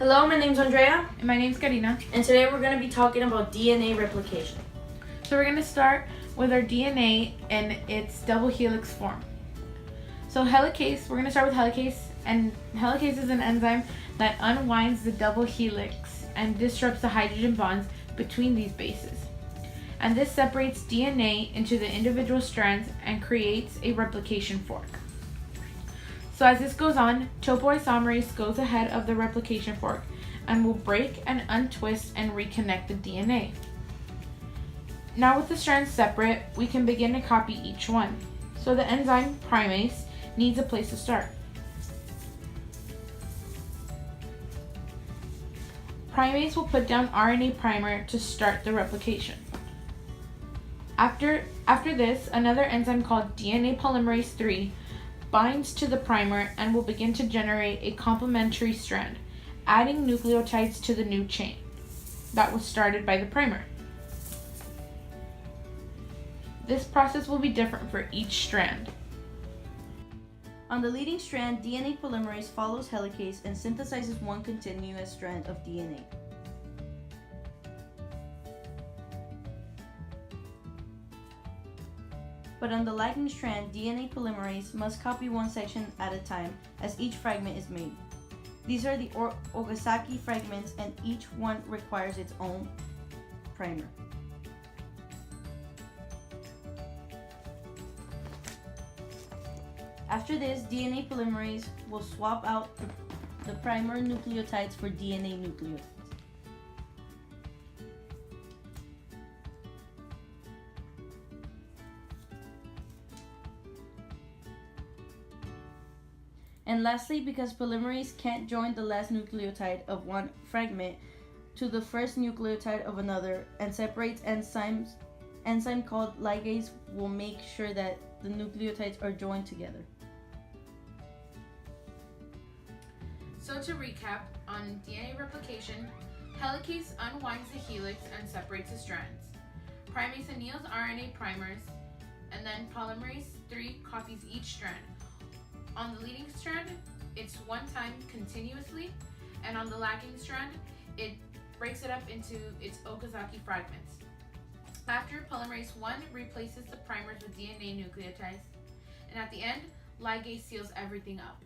Hello, my name's Andrea. And my name's Karina. And today we're going to be talking about DNA replication. So we're going to start with our DNA in its double helix form. So helicase, we're going to start with helicase, and helicase is an enzyme that unwinds the double helix and disrupts the hydrogen bonds between these bases. And this separates DNA into the individual strands and creates a replication fork. So as this goes on, topoisomerase goes ahead of the replication fork and will break and untwist and reconnect the DNA. Now with the strands separate, we can begin to copy each one. So the enzyme primase needs a place to start. Primase will put down RNA primer to start the replication. After this, another enzyme called DNA polymerase III binds to the primer and will begin to generate a complementary strand, adding nucleotides to the new chain that was started by the primer. This process will be different for each strand. On the leading strand, DNA polymerase follows helicase and synthesizes one continuous strand of DNA. But on the lagging strand, DNA polymerase must copy one section at a time as each fragment is made. These are the Okazaki fragments, and each one requires its own primer. After this, DNA polymerase will swap out the primer nucleotides for DNA nucleotides. And lastly, because polymerase can't join the last nucleotide of one fragment to the first nucleotide of another and separates enzyme called ligase will make sure that the nucleotides are joined together. So to recap on DNA replication, helicase unwinds the helix and separates the strands. Primase anneals RNA primers, and then polymerase III copies each strand. On the leading strand, it's one time continuously, and on the lagging strand, it breaks it up into its Okazaki fragments. After, polymerase I replaces the primers with DNA nucleotides, and at the end, ligase seals everything up.